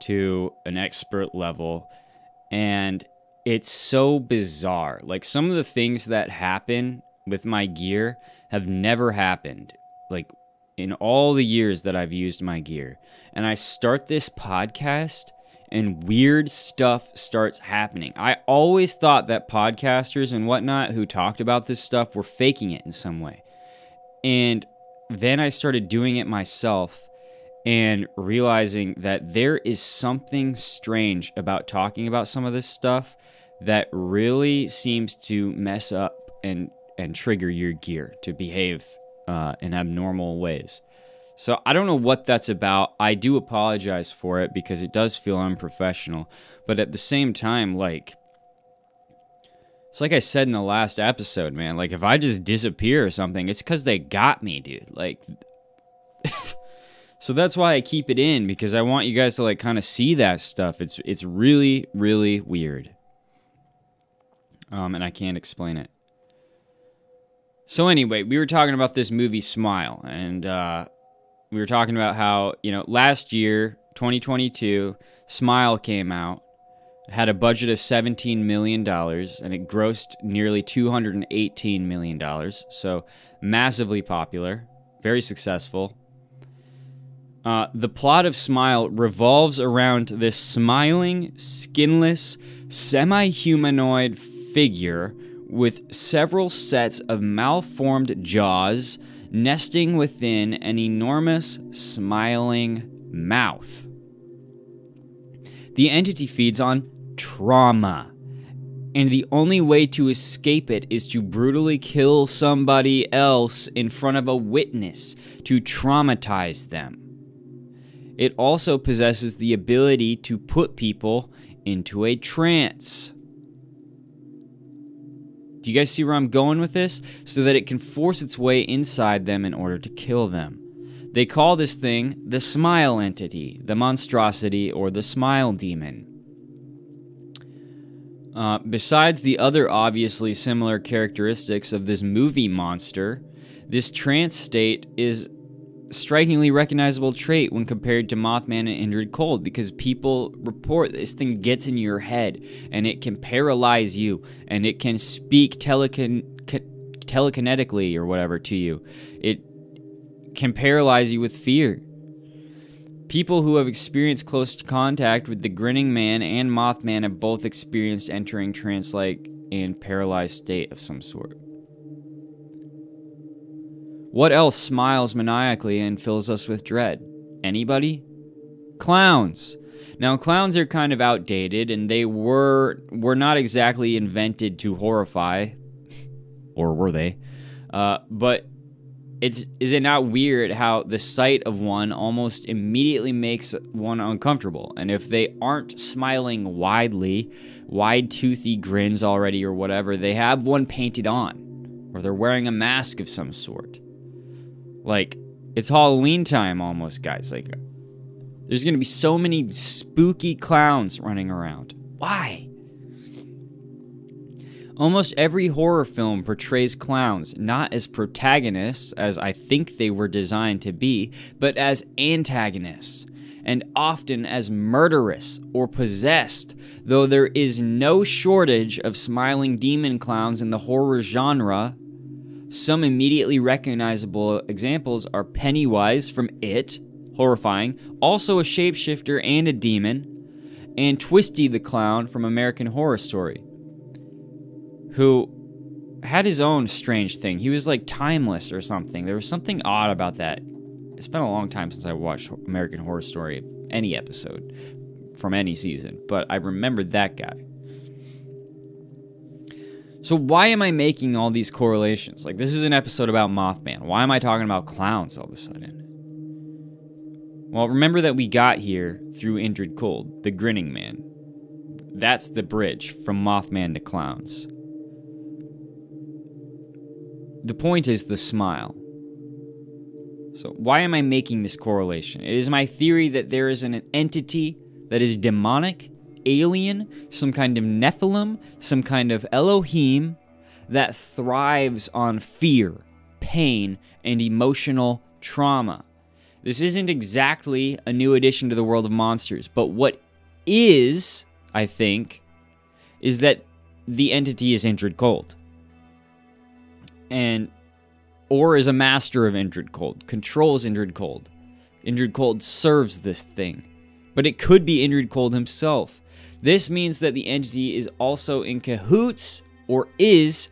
to an expert level, and it's so bizarre. Like, some of the things that happen with my gear have never happened, like, in all the years that I've used my gear. And I start this podcast and weird stuff starts happening. I always thought that podcasters and whatnot who talked about this stuff were faking it in some way. And then I started doing it myself and realizing that there is something strange about talking about some of this stuff that really seems to mess up and trigger your gear to behave in abnormal ways. So I don't know what that's about. I do apologize for it because it does feel unprofessional. But at the same time, like, it's like I said in the last episode, man. Like, if I just disappear or something, it's because they got me, dude. Like, so that's why I keep it in, because I want you guys to, like, kind of see that stuff. It's really, really weird. And I can't explain it. So anyway, we were talking about this movie Smile, and we were talking about how, you know, last year, 2022, Smile came out. It had a budget of $17 million, and it grossed nearly $218 million. So massively popular, very successful. The plot of Smile revolves around this smiling, skinless, semi-humanoid figure with several sets of malformed jaws nesting within an enormous smiling mouth. The entity feeds on trauma, and the only way to escape it is to brutally kill somebody else in front of a witness to traumatize them. It also possesses the ability to put people into a trance. Do you guys see where I'm going with this? So that it can force its way inside them in order to kill them. They call this thing the smile entity, the monstrosity, or the smile demon. Besides the other obviously similar characteristics of this movie monster, this trance state is a strikingly recognizable trait when compared to Mothman and Indrid Cold, because people report this thing gets in your head and it can paralyze you and it can speak telekinetically or whatever to you. It can paralyze you with fear. People who have experienced close contact with the Grinning Man and Mothman have both experienced entering trance-like and paralyzed state of some sort. What else smiles maniacally and fills us with dread? Anybody? Clowns. Now, clowns are kind of outdated, and they were not exactly invented to horrify, or were they? But is it not weird how the sight of one almost immediately makes one uncomfortable? And if they aren't smiling widely, wide toothy grins already or whatever, they have one painted on, or they're wearing a mask of some sort. Like, it's Halloween time almost, guys. Like, there's gonna be so many spooky clowns running around. Why? Almost every horror film portrays clowns not as protagonists, as I think they were designed to be, but as antagonists, and often as murderous or possessed, though there is no shortage of smiling demon clowns in the horror genre. Some immediately recognizable examples are Pennywise from It, Horrifying, also a shapeshifter and a demon, and Twisty the Clown from American Horror Story, who had his own strange thing. He was like timeless or something. There was something odd about that. It's been a long time since I watched American Horror Story, any episode from any season, but I remembered that guy. So why am I making all these correlations? Like, this is an episode about Mothman. Why am I talking about clowns all of a sudden? Well, remember that we got here through Indrid Cold, the Grinning Man. That's the bridge from Mothman to clowns. The point is the smile. So why am I making this correlation? It is my theory that there is an entity that is demonic, alien, some kind of Nephilim, some kind of Elohim that thrives on fear, pain, and emotional trauma. This isn't exactly a new addition to the world of monsters, but what is, I think, is that the entity is Indrid Cold. Or is a master of Indrid Cold, controls Indrid Cold. Indrid Cold serves this thing. But it could be Indrid Cold himself. This means that the entity is also in cahoots, or is,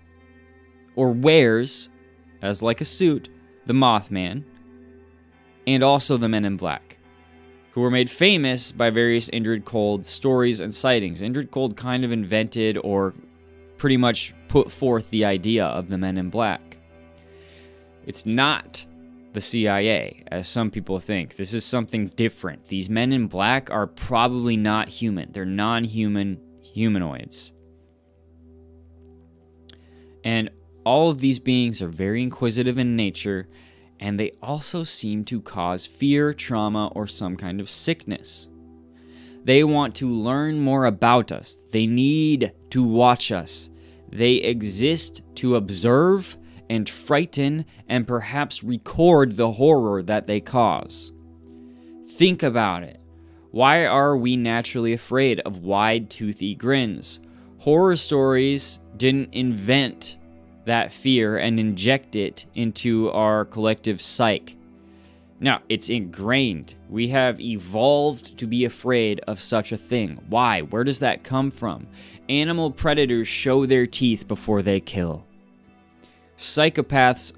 or wears, as like a suit, the Mothman, and also the Men in Black, who were made famous by various Indrid Cold stories and sightings. Indrid Cold kind of invented or pretty much put forth the idea of the Men in Black. It's not the CIA, as some people think. This is something different. These Men in Black are probably not human. They're non-human humanoids. And all of these beings are very inquisitive in nature, and they also seem to cause fear, trauma, or some kind of sickness. They want to learn more about us. They need to watch us. They exist to observe and frighten and perhaps record the horror that they cause. Think about it. Why are we naturally afraid of wide, toothy grins? Horror stories didn't invent that fear and inject it into our collective psyche. Now, it's ingrained. We have evolved to be afraid of such a thing. Why? Where does that come from? Animal predators show their teeth before they kill. Psychopaths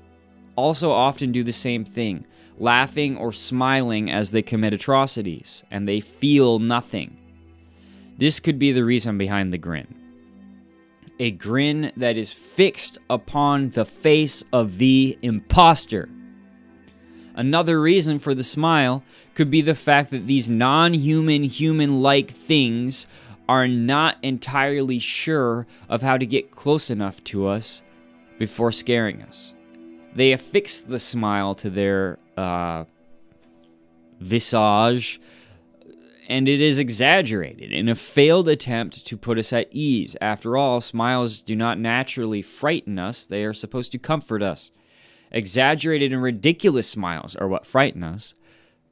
also often do the same thing, laughing or smiling as they commit atrocities, and they feel nothing. This could be the reason behind the grin. A grin that is fixed upon the face of the imposter. Another reason for the smile could be the fact that these non-human, human-like things are not entirely sure of how to get close enough to us before scaring us. They affix the smile to their visage, and it is exaggerated in a failed attempt to put us at ease. After all, smiles do not naturally frighten us. They are supposed to comfort us. Exaggerated and ridiculous smiles are what frighten us.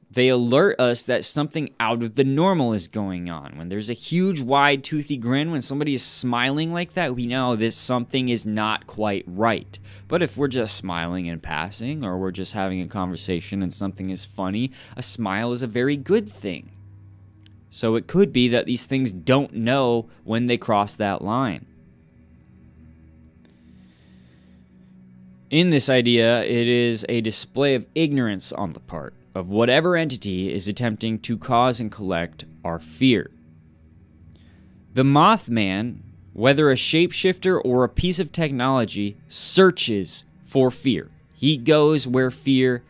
They alert us that something out of the normal is going on. When there's a huge, wide, toothy grin, when somebody is smiling like that, we know that something is not quite right. But if we're just smiling in passing, or we're just having a conversation and something is funny, a smile is a very good thing. So it could be that these things don't know when they cross that line. In this idea, it is a display of ignorance on the part of whatever entity is attempting to cause and collect our fear. The Mothman, whether a shapeshifter or a piece of technology, searches for fear. He goes where fear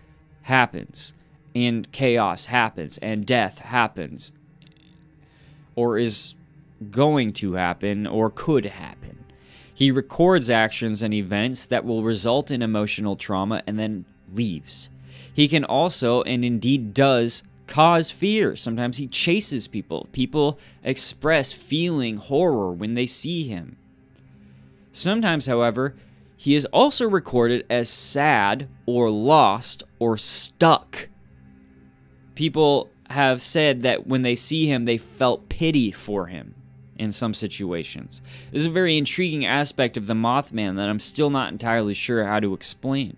happens, and chaos happens, and death happens, or is going to happen, or could happen. He records actions and events that will result in emotional trauma and then leaves. He can also, and indeed does, cause fear. Sometimes he chases people. People express feeling horror when they see him. Sometimes, however, he is also recorded as sad or lost or stuck. People have said that when they see him, they felt pity for him. In some situations. This is a very intriguing aspect of the Mothman that I'm still not entirely sure how to explain.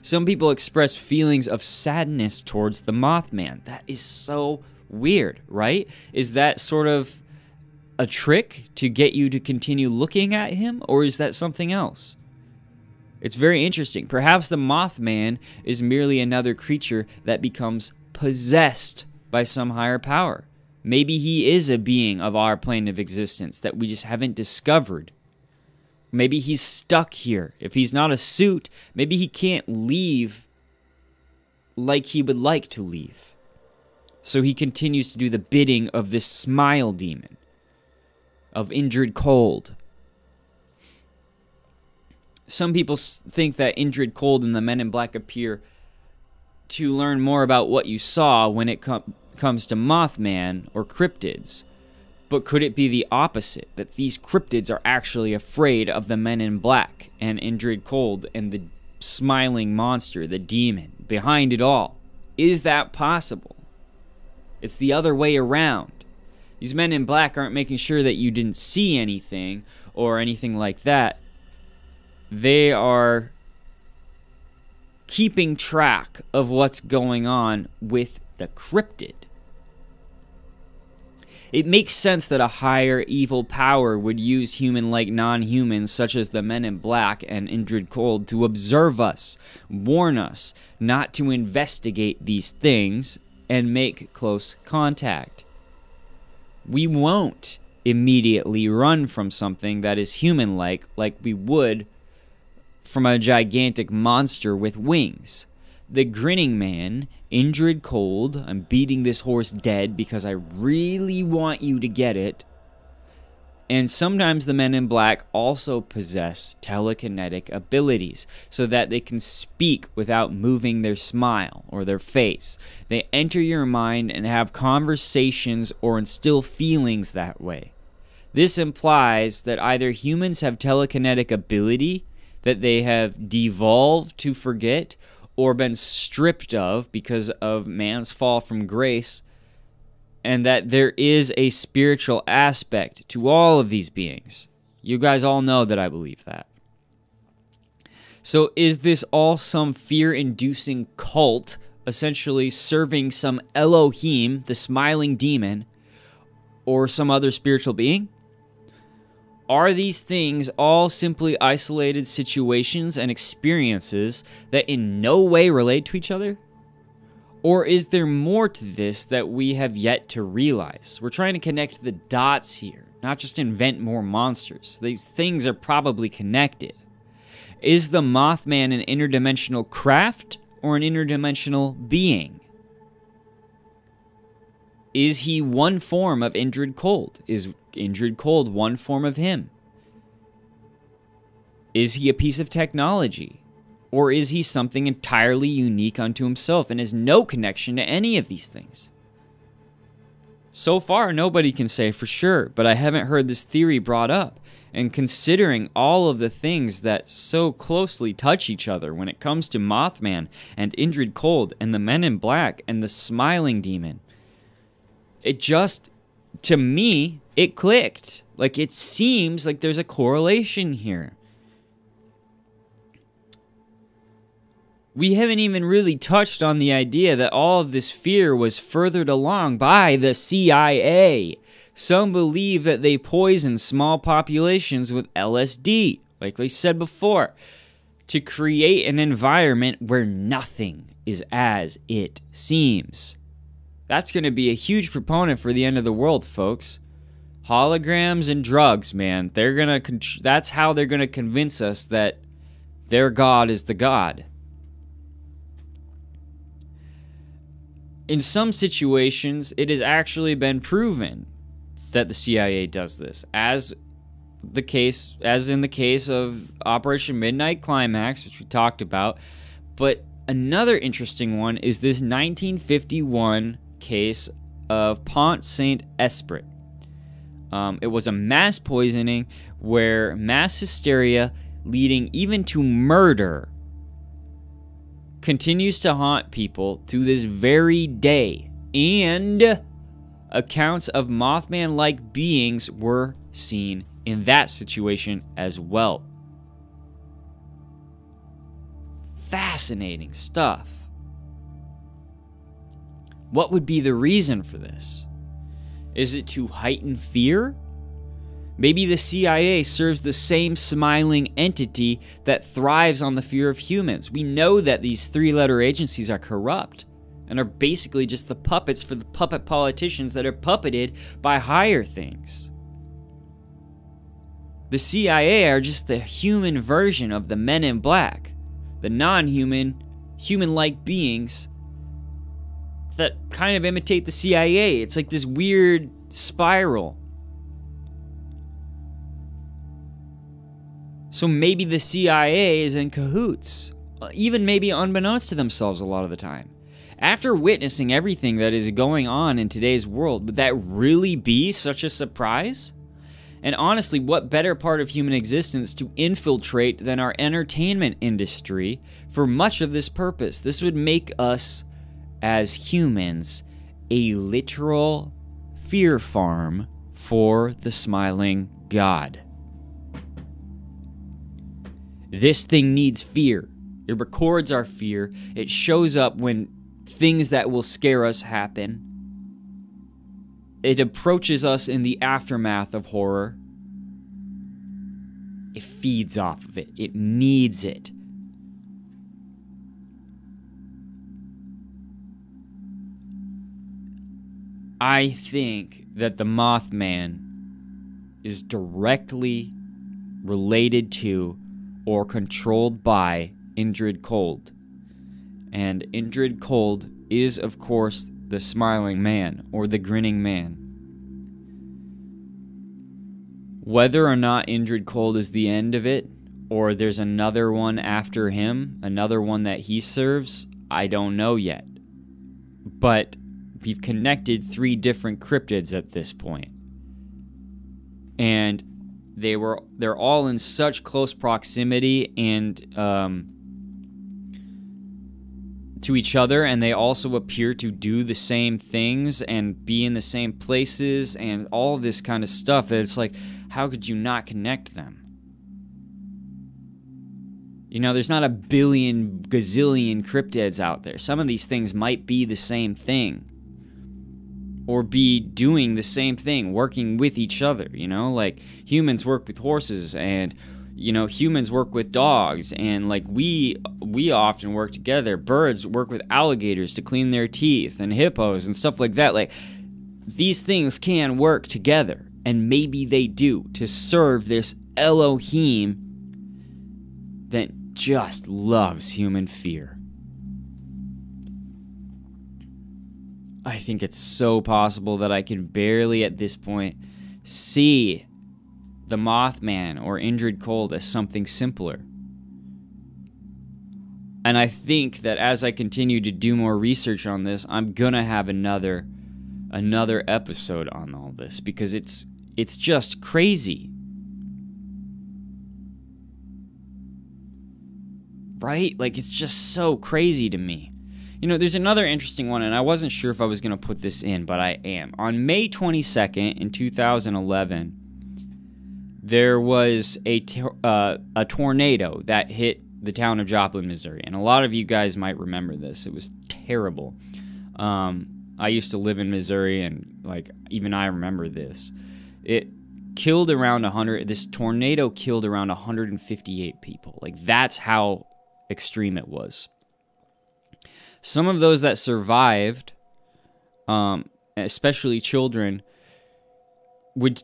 Some people express feelings of sadness towards the Mothman. That is so weird, right? Is that sort of a trick to get you to continue looking at him, or is that something else? It's very interesting. Perhaps the Mothman is merely another creature that becomes possessed by some higher power. Maybe he is a being of our plane of existence that we just haven't discovered. Maybe he's stuck here. If he's not a suit, maybe he can't leave like he would like to leave. So he continues to do the bidding of this smile demon, of Indrid Cold. Some people think that Indrid Cold and the Men in Black appear to learn more about what you saw when it comes to Mothman or cryptids. But could it be the opposite, that these cryptids are actually afraid of the Men in Black and Indrid Cold and the smiling monster, the demon, behind it all? Is that possible? It's the other way around. These Men in Black aren't making sure that you didn't see anything or anything like that. They are keeping track of what's going on with the cryptid. It makes sense that a higher evil power would use human-like non-humans such as the Men in Black and Indrid Cold to observe us, warn us not to investigate these things, and make close contact. We won't immediately run from something that is human-like like we would from a gigantic monster with wings. The Grinning Man, Indrid Cold, I'm beating this horse dead because I really want you to get it. And sometimes the Men in Black also possess telekinetic abilities so that they can speak without moving their smile or their face. They enter your mind and have conversations or instill feelings that way. This implies that either humans have telekinetic ability that they have devolved to forget or been stripped of because of man's fall from grace, and that there is a spiritual aspect to all of these beings. You guys all know that I believe that. So is this all some fear-inducing cult, essentially serving some Elohim, the smiling demon, or some other spiritual being? Are these things all simply isolated situations and experiences that in no way relate to each other? Or is there more to this that we have yet to realize? We're trying to connect the dots here, not just invent more monsters. These things are probably connected. Is the Mothman an interdimensional craft or an interdimensional being? Is he one form of Indrid Cold? Is Indrid Cold one form of him? Is he a piece of technology? Or is he something entirely unique unto himself and has no connection to any of these things? So far, nobody can say for sure, but I haven't heard this theory brought up. And considering all of the things that so closely touch each other when it comes to Mothman and Indrid Cold and the Men in Black and the Smiling Demon, it just, to me, it clicked. Like, it seems like there's a correlation here. We haven't even really touched on the idea that all of this fear was furthered along by the CIA. Some believe that they poison small populations with LSD, like we said before, to create an environment where nothing is as it seems. That's going to be a huge proponent for the end of the world, folks. Holograms and drugs, man. That's how they're going to convince us that their God is the God. In some situations, it has actually been proven that the CIA does this, as in the case of Operation Midnight Climax, which we talked about. But another interesting one is this 1951 case of Pont Saint-Esprit. It was a mass poisoning where mass hysteria leading even to murder continues to haunt people to this very day, and accounts of Mothman-like beings were seen in that situation as well. Fascinating stuff. What would be the reason for this? Is it to heighten fear? Maybe the CIA serves the same smiling entity that thrives on the fear of humans. We know that these three-letter agencies are corrupt and are basically just the puppets for the puppet politicians that are puppeted by higher things. The CIA are just the human version of the Men in Black, the non-human, human-like beings that kind of imitate the CIA. It's like this weird spiral. So maybe the CIA is in cahoots, even maybe unbeknownst to themselves a lot of the time. After witnessing everything that is going on in today's world, would that really be such a surprise? And honestly, what better part of human existence to infiltrate than our entertainment industry for much of this purpose? This would make us, as humans, a literal fear farm for the smiling God. This thing needs fear. It records our fear. It shows up when things that will scare us happen. It approaches us in the aftermath of horror. It feeds off of it. It needs it. I think that the Mothman is directly related to or controlled by Indrid Cold. And Indrid Cold is, of course, the Smiling Man, or the Grinning Man. Whether or not Indrid Cold is the end of it, or there's another one after him, another one that he serves, I don't know yet. But we've connected 3 different cryptids at this point. And they're all in such close proximity and to each other, and they also appear to do the same things and be in the same places and all this kind of stuff that it's like, how could you not connect them? You know, there's not a billion gazillion cryptids out there. Some of these things might be the same thing, or be doing the same thing, working with each other, you know? Like, humans work with horses, and, you know, humans work with dogs, and, like, we often work together. Birds work with alligators to clean their teeth, and hippos and stuff like that. Like, these things can work together, and maybe they do, to serve this Elohim that just loves human fear. I think it's so possible that I can barely at this point see the Mothman or Indrid Cold as something simpler. And I think that as I continue to do more research on this, I'm gonna have another episode on all this, because it's just crazy. Right? Like, it's just so crazy to me. You know, there's another interesting one, and I wasn't sure if I was going to put this in, but I am. On May 22nd in 2011, there was a tornado that hit the town of Joplin, Missouri. And a lot of you guys might remember this. It was terrible. I used to live in Missouri, and, like, even I remember this. It killed around 100. This tornado killed around 158 people. Like, that's how extreme it was. Some of those that survived, especially children, would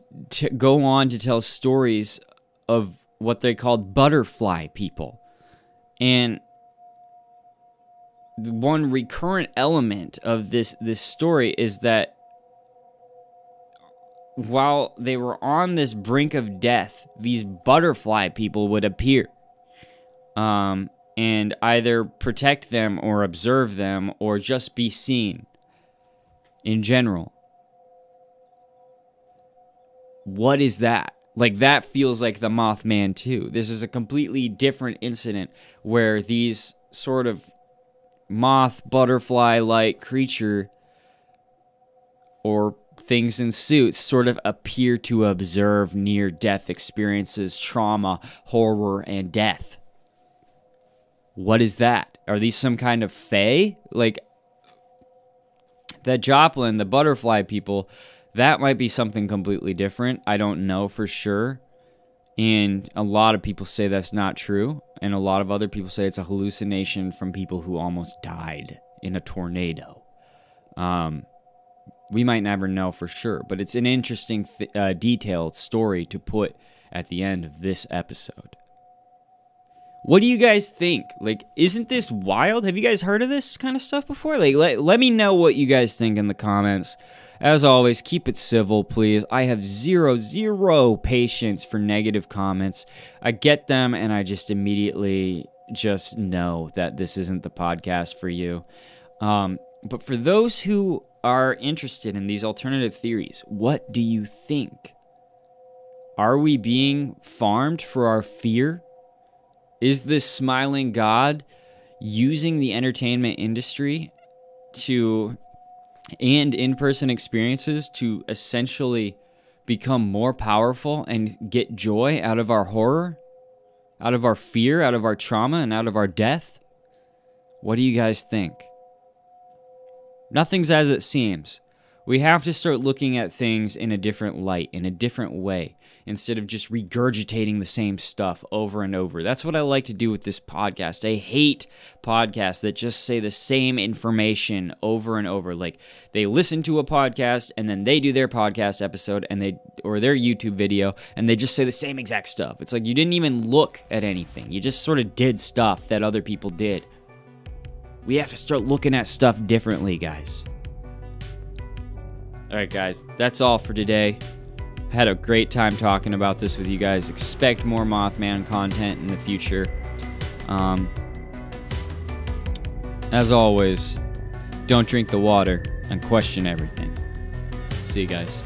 go on to tell stories of what they called butterfly people. And the one recurrent element of this story is that while they were on this brink of death, these butterfly people would appear. And either protect them or observe them or just be seen in general. What is that? Like, that feels like the Mothman too. This is a completely different incident where these sort of moth, butterfly-like creature or things in suits sort of appear to observe near-death experiences, trauma, horror, and death. What is that? Are these some kind of fae? Like, that Joplin, the butterfly people, that might be something completely different. I don't know for sure. And a lot of people say that's not true. And a lot of other people say it's a hallucination from people who almost died in a tornado. We might never know for sure. But it's an interesting, detailed story to put at the end of this episode. What do you guys think? Like, isn't this wild? Have you guys heard of this kind of stuff before? Like, let me know what you guys think in the comments. As always, keep it civil, please. I have zero patience for negative comments. I get them, and I just immediately just know that this isn't the podcast for you. But for those who are interested in these alternative theories, what do you think? Are we being farmed for our fear? Is this smiling God using the entertainment industry and in-person experiences to essentially become more powerful and get joy out of our horror, out of our fear, out of our trauma, and out of our death? What do you guys think? Nothing's as it seems. We have to start looking at things in a different light, in a different way, instead of just regurgitating the same stuff over and over. That's what I like to do with this podcast. I hate podcasts that just say the same information over and over. Like, they listen to a podcast, and then they do their podcast episode, or their YouTube video, and they just say the same exact stuff. It's like you didn't even look at anything. You just sort of did stuff that other people did. We have to start looking at stuff differently, guys. Alright guys, that's all for today. Had a great time talking about this with you guys. Expect more Mothman content in the future. As always, don't drink the water and question everything. See you guys.